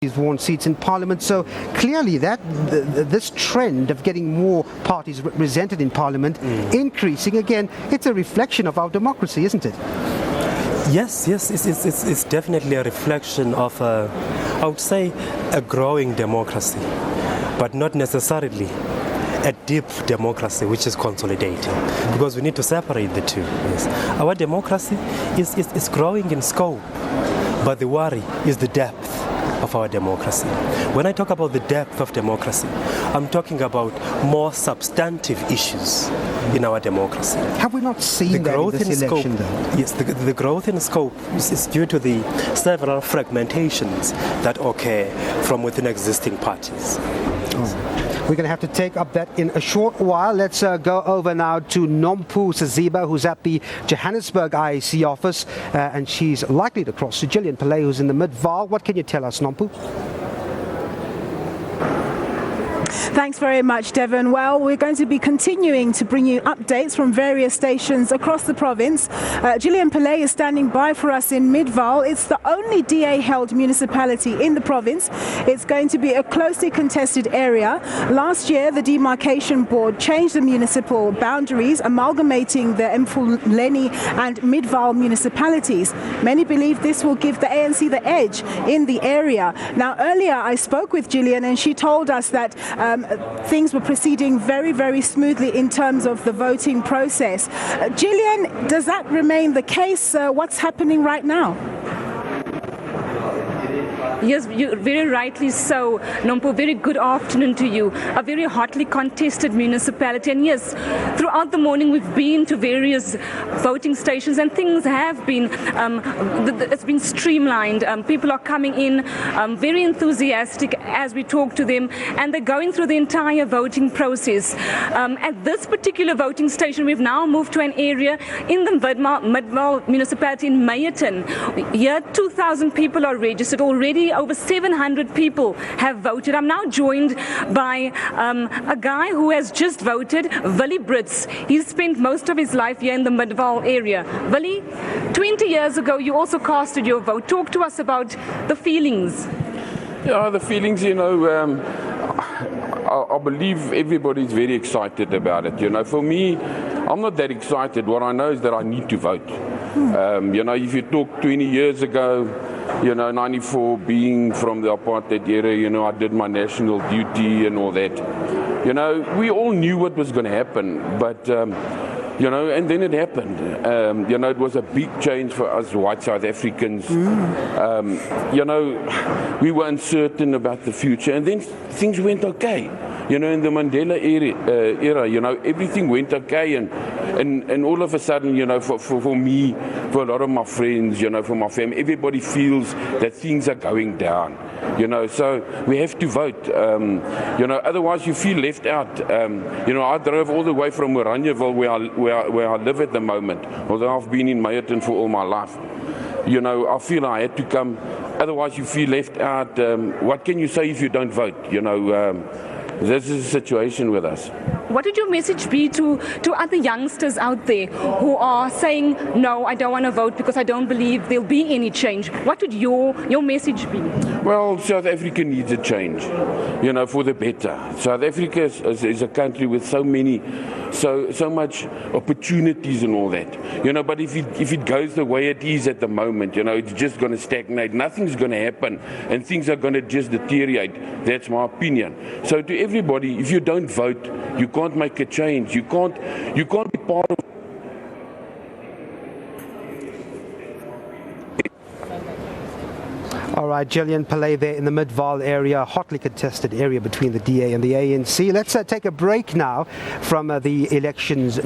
won seats in Parliament. So clearly that this trend of getting more parties represented in Parliament increasing again, it's a reflection of our democracy, isn't it? Yes, it's definitely a reflection of, I would say, a growing democracy, but not necessarily a deep democracy which is consolidating, because we need to separate the two. Yes. Our democracy is growing in scope, but the worry is the depth of our democracy. When I talk about the depth of democracy, I'm talking about more substantive issues in our democracy. Have we not seen that in this election, though? Yes, the growth in scope is due to the several fragmentations that occur from within existing parties. We're going to have to take up that in a short while. Let's go over now to Nompu Saziba, who's at the Johannesburg IEC office, and she's likely to cross to Gillian Pillay, who's in the Mid-Vaal. What can you tell us, Nompu? Thanks very much, Devon. Well, we're going to be continuing to bring you updates from various stations across the province. Gillian Pillay is standing by for us in Mid-Vaal. It's the only DA-held municipality in the province. It's going to be a closely contested area. Last year, the Demarcation Board changed the municipal boundaries, amalgamating the Mfuleni and Mid-Vaal municipalities. Many believe this will give the ANC the edge in the area. Now, earlier I spoke with Gillian and she told us that things were proceeding very, very smoothly in terms of the voting process. Gillian, does that remain the case? What's happening right now? Yes, very rightly so, Nompu. Very good afternoon to you. A very hotly contested municipality, and yes, throughout the morning we've been to various voting stations, and things have been, it's been streamlined. People are coming in very enthusiastic as we talk to them, and they're going through the entire voting process. At this particular voting station, we've now moved to an area in the Mid-Vaal municipality in Meyerton. Here, 2,000 people are registered already. Over 700 people have voted. I'm now joined by a guy who has just voted, Willie Brits. He's spent most of his life here in the Mid-Vaal area. Willie, 20 years ago, you also casted your vote. Talk to us about the feelings. Yeah, the feelings, you know, I believe everybody's very excited about it. You know, for me, I'm not that excited. What I know is that I need to vote. You know, if you talk 20 years ago, you know, 94, being from the apartheid era, you know, I did my national duty and all that. You know, we all knew what was going to happen, but, you know, and then it happened. You know, it was a big change for us white South Africans. You know, we were uncertain about the future, and then things went okay. You know, in the Mandela era, you know, everything went okay, and all of a sudden, you know, for me, for a lot of my friends, you know, for my family, everybody feels that things are going down, you know, so we have to vote, you know, otherwise you feel left out. You know, I drove all the way from Oranieville, where I live at the moment, although I've been in Meyerton for all my life. You know, I feel I had to come, otherwise you feel left out. What can you say if you don't vote, you know? This is the situation with us. What would your message be to other youngsters out there who are saying, no, I don't want to vote because I don't believe there'll be any change? What would your message be? Well, South Africa needs a change, you know, for the better. South Africa is a country with so much opportunities and all that, you know, but if it goes the way it is at the moment, you know, it's just going to stagnate. Nothing's going to happen and things are going to just deteriorate. That's my opinion. So to everybody, if you don't vote, you can't make a change. You can't be part of. All right, Gillian Pillay there in the Mid-Vaal area, hotly contested area between the DA and the ANC. Let's take a break now from the elections.